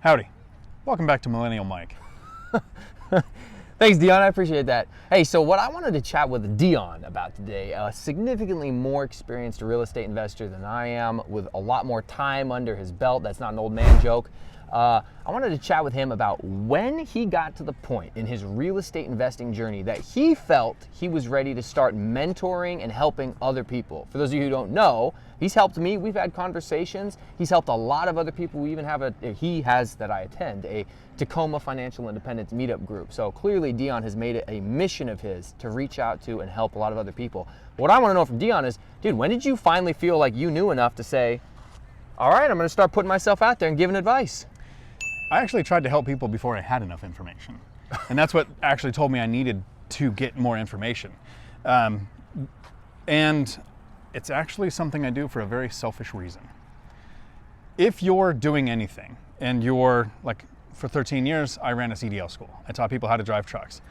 Howdy. Welcome back to Millennial Mike. Thanks, Dion. I appreciate that. Hey, so what I wanted to chat with Dion about today, a significantly more experienced real estate investor than I am, with a lot more time under his belt. That's not an old man joke. I wanted to chat with him about when he got to the point in his real estate investing journey that he felt he was ready to start mentoring and helping other people. For those of you who don't know, he's helped me. We've had conversations. He's helped a lot of other people. We even have he has that I attend, a Tacoma Financial Independence meetup group. So clearly Dion has made it a mission of his to reach out to and help a lot of other people. What I want to know from Dion is, dude, when did you finally feel like you knew enough to say, all right, I'm going to start putting myself out there and giving advice? I actually tried to help people before I had enough information. And that's what actually told me I needed to get more information. And it's actually something I do for a very selfish reason. If you're doing anything and you're like, for 13 years, I ran a CDL school. I taught people how to drive trucks.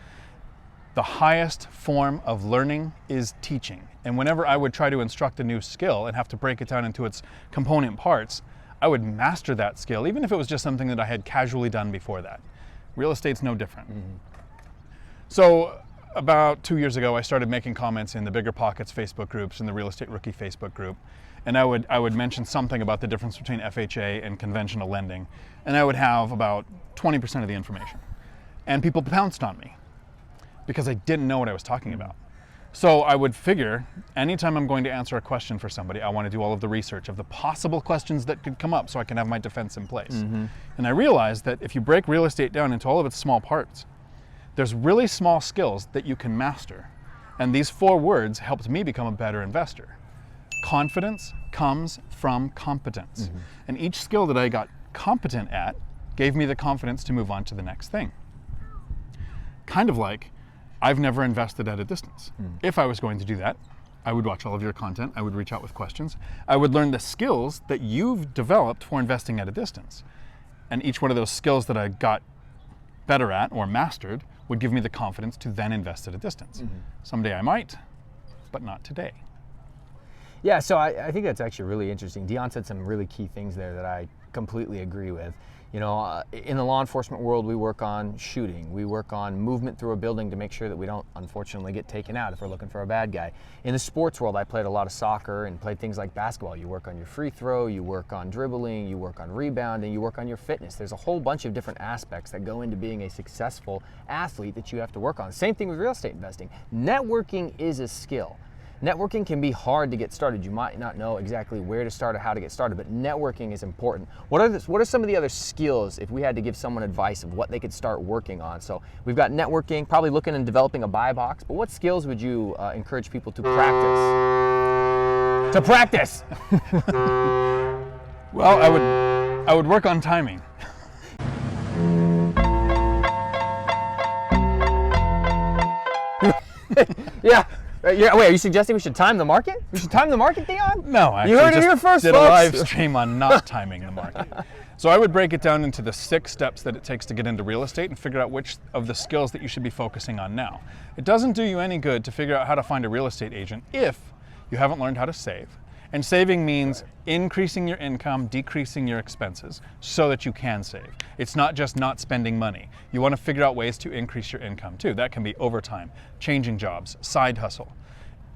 The highest form of learning is teaching. And whenever I would try to instruct a new skill and have to break it down into its component parts, I would master that skill, even if it was just something that I had casually done before that. Real estate's no different. So about 2 years ago, I started making comments in the Bigger Pockets Facebook groups and the Real Estate Rookie Facebook group. And I would mention something about the difference between FHA and conventional lending. And I would have about 20% of the information. And people pounced on me because I didn't know what I was talking about. So I would figure, anytime I'm going to answer a question for somebody, I want to do all of the research of the possible questions that could come up so I can have my defense in place. And I realized that if you break real estate down into all of its small parts, there's really small skills that you can master. And these 4 words helped me become a better investor. Confidence comes from competence. And each skill that I got competent at gave me the confidence to move on to the next thing. Kind of like, I've never invested at a distance. If I was going to do that, I would watch all of your content, I would reach out with questions, I would learn the skills that you've developed for investing at a distance. And each one of those skills that I got better at or mastered would give me the confidence to then invest at a distance. Someday I might, but not today. Yeah, so I think that's actually really interesting. Dion said some really key things there that I completely agree with. You know, in the law enforcement world, we work on shooting. We work on movement through a building to make sure that we don't, unfortunately, get taken out if we're looking for a bad guy. In the sports world, I played a lot of soccer and played things like basketball. You work on your free throw, you work on dribbling, you work on rebounding, you work on your fitness. There's a whole bunch of different aspects that go into being a successful athlete that you have to work on. Same thing with real estate investing. Networking is a skill. Networking can be hard to get started. You might not know exactly where to start or how to get started, but networking is important. What are some of the other skills if we had to give someone advice of what they could start working on? So we've got networking, probably looking and developing a buy box, but what skills would you encourage people to practice? To practice! Well, I would work on timing. Yeah. Yeah, wait, are you suggesting we should time the market? We should time the market, Dion? No, actually, you heard it here first, did folks. a live stream on not timing the market. So I would break it down into the 6 steps that it takes to get into real estate and figure out which of the skills that you should be focusing on now. It doesn't do you any good to figure out how to find a real estate agent if you haven't learned how to save. And saving means increasing your income, decreasing your expenses so that you can save. It's not just not spending money. You want to figure out ways to increase your income too. That can be overtime, changing jobs, side hustle,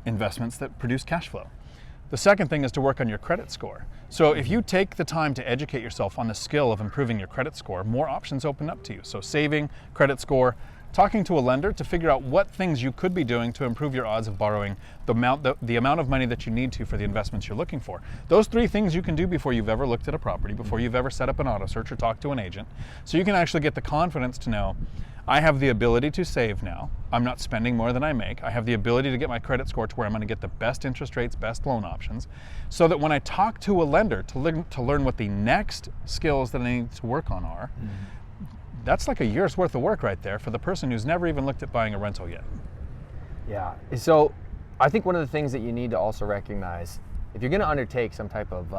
investments that produce cash flow. The second thing is to work on your credit score. So if you take the time to educate yourself on the skill of improving your credit score, more options open up to you. So saving, credit score, talking to a lender to figure out what things you could be doing to improve your odds of borrowing the amount of money that you need to for the investments you're looking for. Those 3 things you can do before you've ever looked at a property, before you've ever set up an auto search or talked to an agent. So you can actually get the confidence to know, I have the ability to save now. I'm not spending more than I make. I have the ability to get my credit score to where I'm going to get the best interest rates, best loan options, so that when I talk to a lender to learn what the next skills that I need to work on are, that's like a year's worth of work right there for the person who's never even looked at buying a rental yet. Yeah, so I think one of the things that you need to also recognize, if you're going to undertake some type of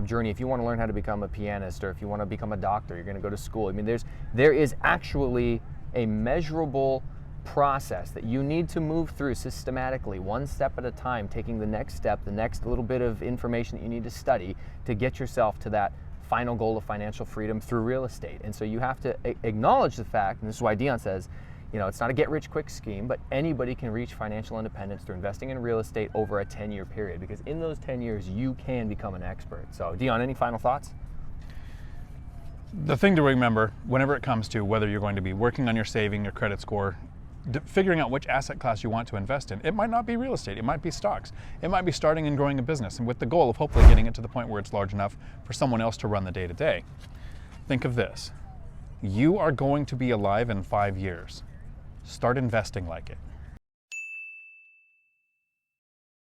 journey, if you want to learn how to become a pianist or if you want to become a doctor, you're going to go to school. I mean, there is actually a measurable process that you need to move through systematically, one step at a time, taking the next step, the next little bit of information that you need to study to get yourself to that final goal of financial freedom through real estate. And so you have to acknowledge the fact, and this is why Dion says, you know, it's not a get-rich-quick scheme, but anybody can reach financial independence through investing in real estate over a 10-year period, because in those 10 years, you can become an expert. So Dion, any final thoughts? The thing to remember, whenever it comes to whether you're going to be working on your saving, your credit score, figuring out which asset class you want to invest in, it might not be real estate, it might be stocks, it might be starting and growing a business, and with the goal of hopefully getting it to the point where it's large enough for someone else to run the day-to-day. Think of this. You are going to be alive in 5 years. Start investing like it.